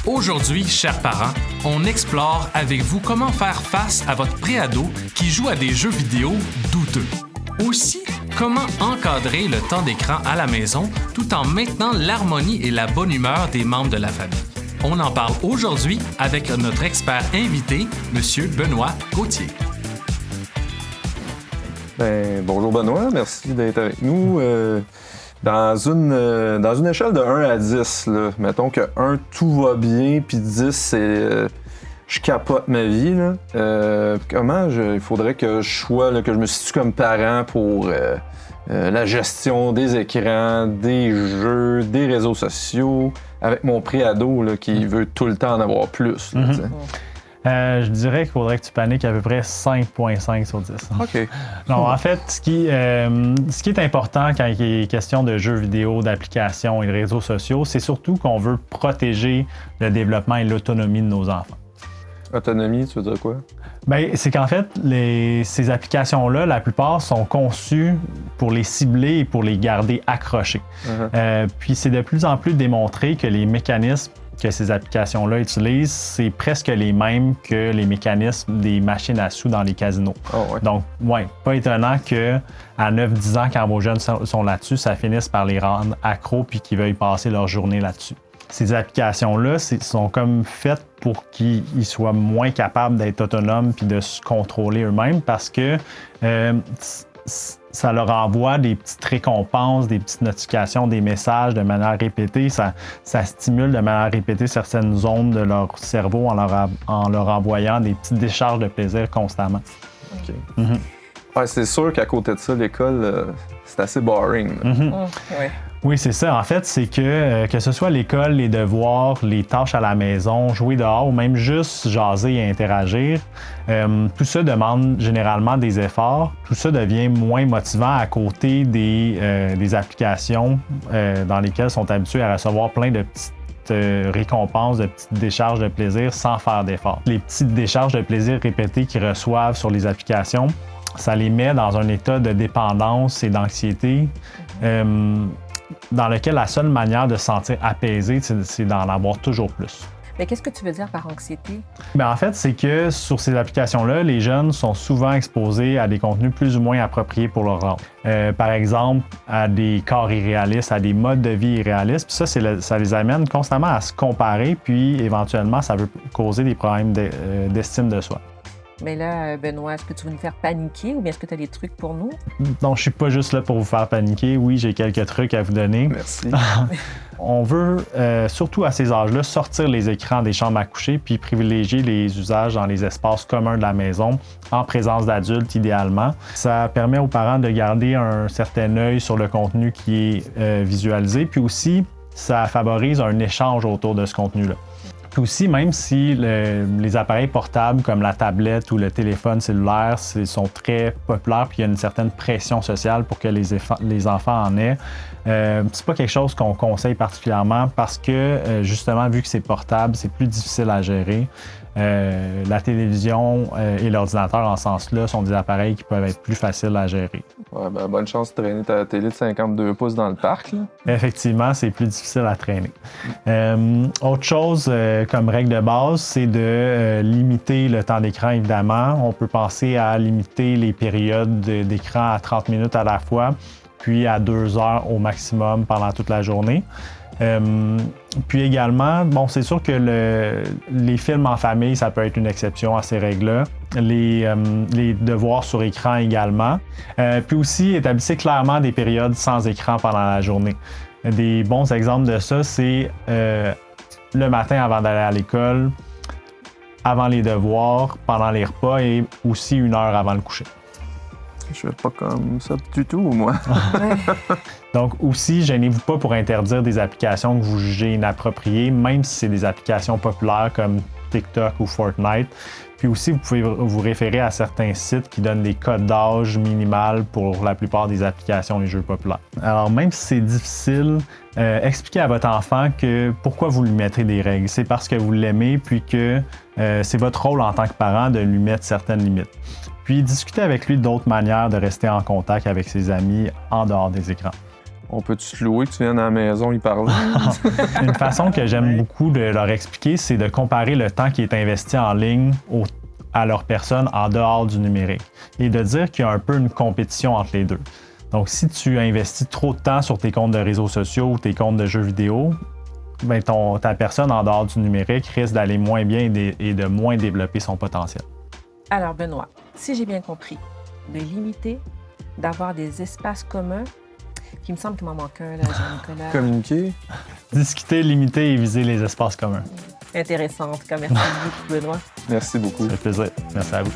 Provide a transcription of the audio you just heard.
Aujourd'hui, chers parents, on explore avec vous comment faire face à votre préado qui joue à des jeux vidéo douteux. Aussi, comment encadrer le temps d'écran à la maison tout en maintenant l'harmonie et la bonne humeur des membres de la famille. On en parle aujourd'hui avec notre expert invité, M. Benoît Gauthier. Bonjour Benoît, merci d'être avec nous. Dans une échelle de 1 à 10, là, mettons que 1, tout va bien, puis 10, c'est je capote ma vie. Là. Comment il faudrait que je sois, là, que je me situe comme parent pour la gestion des écrans, des jeux, des réseaux sociaux, avec mon préado là, qui veut tout le temps en avoir plus. Là, je dirais qu'il faudrait que tu paniques à peu près 5,5 sur 10. OK. Non, en fait, ce qui est important quand il est question de jeux vidéo, d'applications et de réseaux sociaux, c'est surtout qu'on veut protéger le développement et l'autonomie de nos enfants. Autonomie, tu veux dire quoi? Bien, c'est qu'en fait, ces applications-là, la plupart sont conçues pour les cibler et pour les garder accrochés. Puis c'est de plus en plus démontré que les mécanismes que ces applications-là utilisent, c'est presque les mêmes que les mécanismes des machines à sous dans les casinos. Oh, ouais. Donc, pas étonnant qu'à 9-10 ans, quand vos jeunes sont là-dessus, ça finisse par les rendre accros puis qu'ils veuillent passer leur journée là-dessus. Ces applications-là sont comme faites pour qu'ils soient moins capables d'être autonomes puis de se contrôler eux-mêmes parce que ça leur envoie des petites récompenses, des petites notifications, des messages de manière répétée. Ça stimule de manière répétée certaines zones de leur cerveau en leur envoyant des petites décharges de plaisir constamment. OK. Ouais, c'est sûr qu'à côté de ça, l'école, c'est assez boring. Ouais. Oui, c'est ça. En fait, c'est que ce soit l'école, les devoirs, les tâches à la maison, jouer dehors ou même juste jaser et interagir, tout ça demande généralement des efforts. Tout ça devient moins motivant à côté des applications dans lesquelles ils sont habitués à recevoir plein de petites récompenses, de petites décharges de plaisir sans faire d'efforts. Les petites décharges de plaisir répétées qu'ils reçoivent sur les applications, ça les met dans un état de dépendance et d'anxiété dans lequel la seule manière de se sentir apaisé, c'est d'en avoir toujours plus. Mais qu'est-ce que tu veux dire par anxiété? Bien, en fait, c'est que sur ces applications-là, les jeunes sont souvent exposés à des contenus plus ou moins appropriés pour leur âge. Par exemple, à des corps irréalistes, à des modes de vie irréalistes. Puis ça les amène constamment à se comparer, puis éventuellement, ça peut causer des problèmes d'estime de soi. Mais là, Benoît, est-ce que tu veux nous faire paniquer ou bien est-ce que tu as des trucs pour nous? Non, je suis pas juste là pour vous faire paniquer. Oui, j'ai quelques trucs à vous donner. Merci. On veut, surtout à ces âges-là, sortir les écrans des chambres à coucher puis privilégier les usages dans les espaces communs de la maison, en présence d'adultes idéalement. Ça permet aux parents de garder un certain œil sur le contenu qui est visualisé, puis aussi, ça favorise un échange autour de ce contenu-là. Puis aussi, même si les appareils portables comme la tablette ou le téléphone cellulaire sont très populaires puis il y a une certaine pression sociale pour que les enfants en aient, c'est pas quelque chose qu'on conseille particulièrement parce que, justement, vu que c'est portable, c'est plus difficile à gérer. La télévision et l'ordinateur, en ce sens-là, sont des appareils qui peuvent être plus faciles à gérer. Ouais, bonne chance de traîner ta télé de 52 pouces dans le parc. Là. Effectivement, c'est plus difficile à traîner. Autre chose comme règle de base, c'est de limiter le temps d'écran, évidemment. On peut penser à limiter les périodes d'écran à 30 minutes à la fois, puis à 2 heures au maximum pendant toute la journée. Puis également, c'est sûr que les films en famille, ça peut être une exception à ces règles-là. Les devoirs sur écran également. Puis aussi, établissez clairement des périodes sans écran pendant la journée. Des bons exemples de ça, c'est le matin avant d'aller à l'école, avant les devoirs, pendant les repas et aussi 1 heure avant le coucher. Je fais pas comme ça du tout, moi. Donc aussi, gênez-vous pas pour interdire des applications que vous jugez inappropriées, même si c'est des applications populaires comme TikTok ou Fortnite. Puis aussi, vous pouvez vous référer à certains sites qui donnent des codes d'âge minimales pour la plupart des applications et jeux populaires. Alors, même si c'est difficile, expliquez à votre enfant que pourquoi vous lui mettrez des règles. C'est parce que vous l'aimez, puis que c'est votre rôle en tant que parent de lui mettre certaines limites. Puis discutez avec lui d'autres manières de rester en contact avec ses amis en dehors des écrans. On peut-tu te louer que tu viennes à la maison y parler? Une façon que j'aime beaucoup de leur expliquer, c'est de comparer le temps qui est investi en ligne à leur personne en dehors du numérique et de dire qu'il y a un peu une compétition entre les deux. Donc, si tu investis trop de temps sur tes comptes de réseaux sociaux ou tes comptes de jeux vidéo, ben ta personne en dehors du numérique risque d'aller moins bien et de moins développer son potentiel. Alors, Benoît, si j'ai bien compris, de limiter, d'avoir des espaces communs, puis il me semble qu'il m'en manque un, là, Jean-Nicolas. Communiquer? Discuter, limiter et viser les espaces communs. Intéressant, en tout cas. Merci beaucoup, Benoît. Merci beaucoup. Ça fait plaisir. Merci à vous.